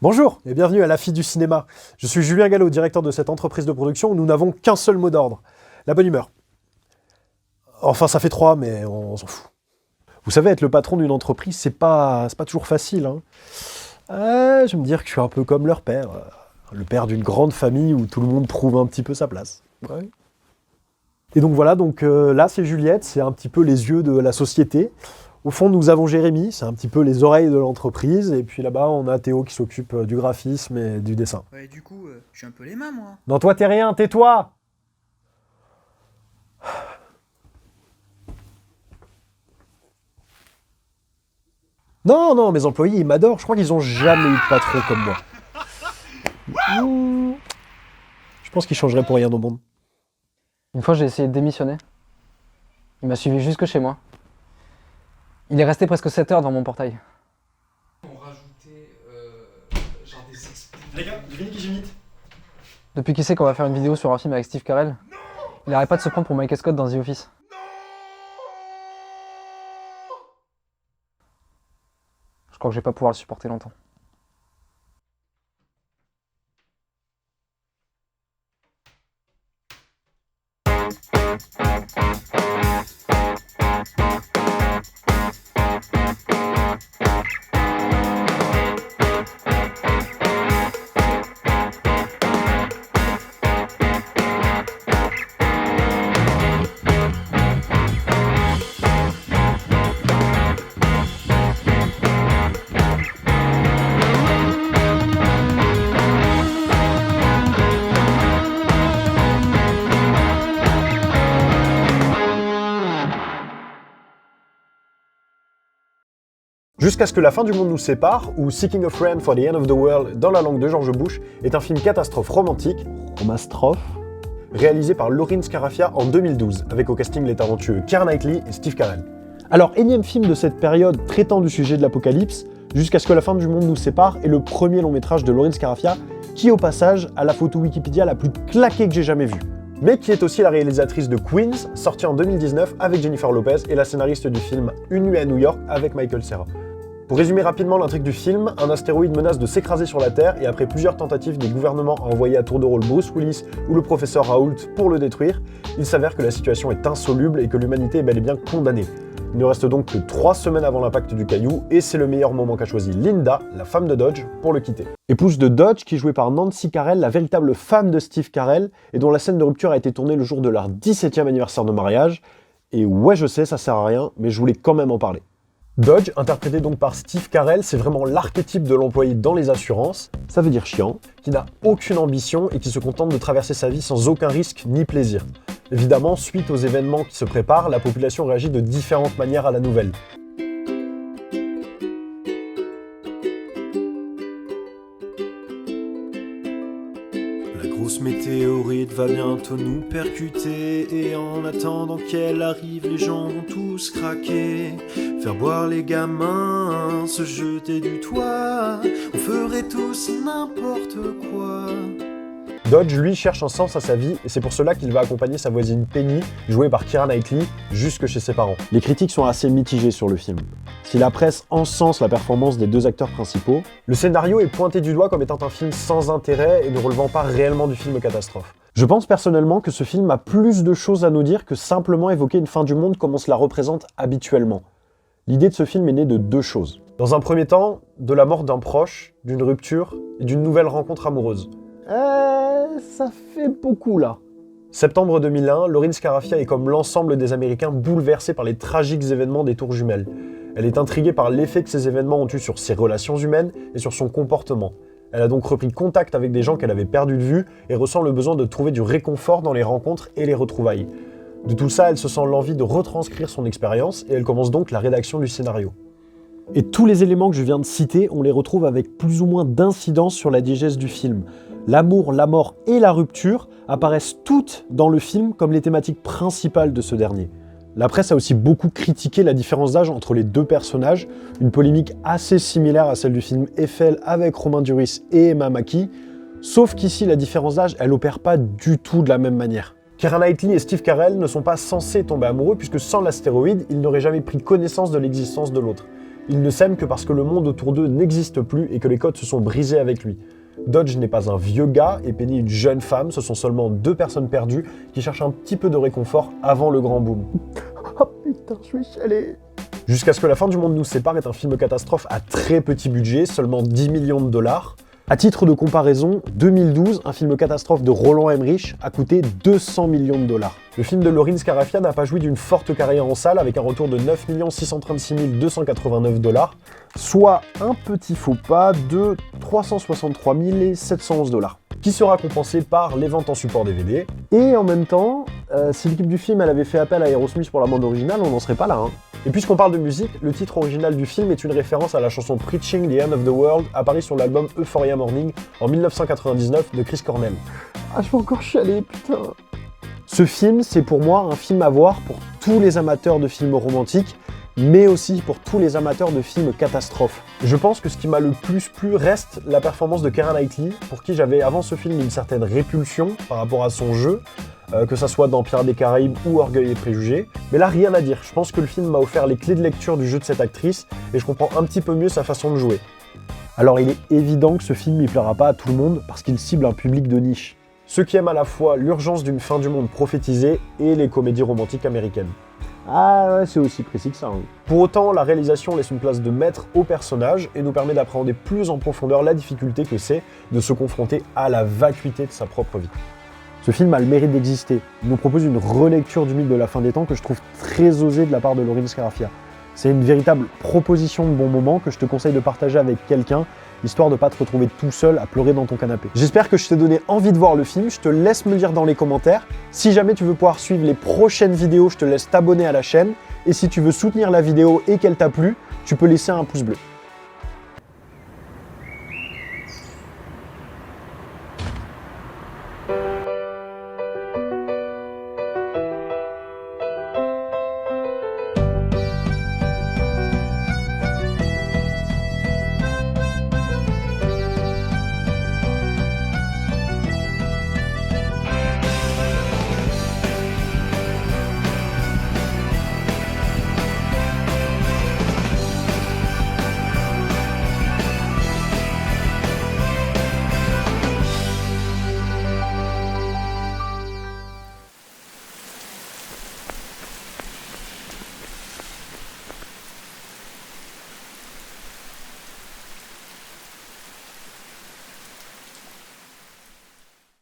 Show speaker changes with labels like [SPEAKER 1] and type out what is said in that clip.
[SPEAKER 1] Bonjour et bienvenue à La Fille du cinéma. Je suis Julien Gallo, directeur de cette entreprise de production où nous n'avons qu'un seul mot d'ordre, la bonne humeur. Enfin, ça fait 3, mais on s'en fout. Vous savez, être le patron d'une entreprise, c'est pas toujours facile. Je vais me dire que je suis un peu comme leur père. Le père d'une grande famille où tout le monde trouve un petit peu sa place. Ouais. Et donc voilà, là c'est Juliette, c'est un petit peu les yeux de la société. Au fond, nous avons Jérémy, c'est un petit peu les oreilles de l'entreprise. Et puis là-bas, on a Théo qui s'occupe du graphisme et du dessin.
[SPEAKER 2] Ouais, du coup, je suis un peu les mains, moi.
[SPEAKER 1] Non, toi, t'es rien, tais-toi! Non, mes employés, ils m'adorent. Je crois qu'ils ont jamais eu de patron comme moi. Je pense qu'ils changeraient pour rien au monde.
[SPEAKER 3] Une fois, j'ai essayé de démissionner. Il m'a suivi jusque chez moi. Il est resté presque 7 heures devant mon portail.
[SPEAKER 4] On rajoutait genre des explications.
[SPEAKER 1] Les gars, devinez qui j'imite?
[SPEAKER 3] Depuis qu'il sait qu'on va faire une vidéo sur un film avec Steve Carell, il arrête pas de se prendre pour Michael Scott dans The Office. Je crois que je vais pas pouvoir le supporter longtemps.
[SPEAKER 1] Jusqu'à ce que la fin du monde nous sépare, ou Seeking a Friend for the End of the World dans la langue de George Bush, est un film catastrophe romantique, réalisé par Lawrence Scarafia en 2012, avec au casting les talentueux Keira Knightley et Steve Carell. Alors, énième film de cette période traitant du sujet de l'apocalypse, Jusqu'à ce que la fin du monde nous sépare, est le premier long métrage de Lawrence Scarafia, qui au passage a la photo Wikipédia la plus claquée que j'ai jamais vue. Mais qui est aussi la réalisatrice de Queens, sorti en 2019 avec Jennifer Lopez, et la scénariste du film Une nuit à New York avec Michael Cera. Pour résumer rapidement l'intrigue du film, un astéroïde menace de s'écraser sur la Terre et après plusieurs tentatives des gouvernements à envoyer à tour de rôle Bruce Willis ou le professeur Raoult pour le détruire, il s'avère que la situation est insoluble et que l'humanité est bel et bien condamnée. Il ne reste donc que 3 semaines avant l'impact du caillou et c'est le meilleur moment qu'a choisi Linda, la femme de Dodge, pour le quitter. Épouse de Dodge, qui est jouée par Nancy Carell, la véritable femme de Steve Carell, et dont la scène de rupture a été tournée le jour de leur 17e anniversaire de mariage. Et ouais, je sais, ça sert à rien, mais je voulais quand même en parler. Dodge, interprété donc par Steve Carell, c'est vraiment l'archétype de l'employé dans les assurances, ça veut dire chiant, qui n'a aucune ambition et qui se contente de traverser sa vie sans aucun risque ni plaisir. Évidemment, suite aux événements qui se préparent, la population réagit de différentes manières à la nouvelle.
[SPEAKER 5] La grosse météorite va bientôt nous percuter et en attendant qu'elle arrive, les gens vont tous craquer. Faire boire les gamins, se jeter du toit, on ferait tous n'importe quoi.
[SPEAKER 1] Dodge, lui, cherche un sens à sa vie et c'est pour cela qu'il va accompagner sa voisine Penny, jouée par Keira Knightley, jusque chez ses parents. Les critiques sont assez mitigées sur le film. Si la presse encense la performance des 2 acteurs principaux, le scénario est pointé du doigt comme étant un film sans intérêt et ne relevant pas réellement du film catastrophe. Je pense personnellement que ce film a plus de choses à nous dire que simplement évoquer une fin du monde comme on se la représente habituellement. L'idée de ce film est née de 2 choses. Dans un premier temps, de la mort d'un proche, d'une rupture et d'une nouvelle rencontre amoureuse. Ça fait beaucoup là. Septembre 2001, Lawrence Scarafia est comme l'ensemble des Américains bouleversée par les tragiques événements des Tours Jumelles. Elle est intriguée par l'effet que ces événements ont eu sur ses relations humaines et sur son comportement. Elle a donc repris contact avec des gens qu'elle avait perdus de vue et ressent le besoin de trouver du réconfort dans les rencontres et les retrouvailles. De tout ça, elle se sent l'envie de retranscrire son expérience et elle commence donc la rédaction du scénario. Et tous les éléments que je viens de citer, on les retrouve avec plus ou moins d'incidence sur la diégèse du film. L'amour, la mort et la rupture apparaissent toutes dans le film comme les thématiques principales de ce dernier. La presse a aussi beaucoup critiqué la différence d'âge entre les 2 personnages, une polémique assez similaire à celle du film Eiffel avec Romain Duris et Emma Mackey, sauf qu'ici la différence d'âge, elle opère pas du tout de la même manière. Keira Knightley et Steve Carell ne sont pas censés tomber amoureux puisque sans l'astéroïde, ils n'auraient jamais pris connaissance de l'existence de l'autre. Ils ne s'aiment que parce que le monde autour d'eux n'existe plus et que les codes se sont brisés avec lui. Dodge n'est pas un vieux gars et Penny une jeune femme, ce sont seulement deux personnes perdues qui cherchent un petit peu de réconfort avant le grand boom. Oh putain, je suis chialé. Jusqu'à ce que la fin du monde nous sépare est un film catastrophe à très petit budget, seulement 10 millions de dollars. À titre de comparaison, 2012, un film catastrophe de Roland Emmerich a coûté 200 millions de dollars. Le film de Laureen Scarafia n'a pas joui d'une forte carrière en salle avec un retour de 9 636 289 dollars, soit un petit faux pas de 363 711 dollars, qui sera compensé par les ventes en support DVD. Et en même temps, si l'équipe du film elle avait fait appel à Aerosmith pour la bande originale, on n'en serait pas là. Hein. Et puisqu'on parle de musique, le titre original du film est une référence à la chanson Preaching the End of the World, apparue sur l'album Euphoria Morning en 1999 de Chris Cornell. Ah, je vais encore chialer, putain. Ce film, c'est pour moi un film à voir pour tous les amateurs de films romantiques, mais aussi pour tous les amateurs de films catastrophes. Je pense que ce qui m'a le plus plu reste la performance de Keira Knightley, pour qui j'avais avant ce film une certaine répulsion par rapport à son jeu, que ça soit dans Pirates des Caraïbes ou Orgueil et Préjugés. Mais là, rien à dire. Je pense que le film m'a offert les clés de lecture du jeu de cette actrice et je comprends un petit peu mieux sa façon de jouer. Alors il est évident que ce film ne plaira pas à tout le monde parce qu'il cible un public de niche. Ceux qui aiment à la fois l'urgence d'une fin du monde prophétisée et les comédies romantiques américaines. Ah ouais, c'est aussi précis que ça. Hein. Pour autant, la réalisation laisse une place de maître au personnage et nous permet d'appréhender plus en profondeur la difficulté que c'est de se confronter à la vacuité de sa propre vie. Ce film a le mérite d'exister. Il nous propose une relecture du mythe de la fin des temps que je trouve très osée de la part de Laureen Scarafia. C'est une véritable proposition de bon moment que je te conseille de partager avec quelqu'un, histoire de ne pas te retrouver tout seul à pleurer dans ton canapé. J'espère que je t'ai donné envie de voir le film, je te laisse me dire dans les commentaires. Si jamais tu veux pouvoir suivre les prochaines vidéos, je te laisse t'abonner à la chaîne. Et si tu veux soutenir la vidéo et qu'elle t'a plu, tu peux laisser un pouce bleu.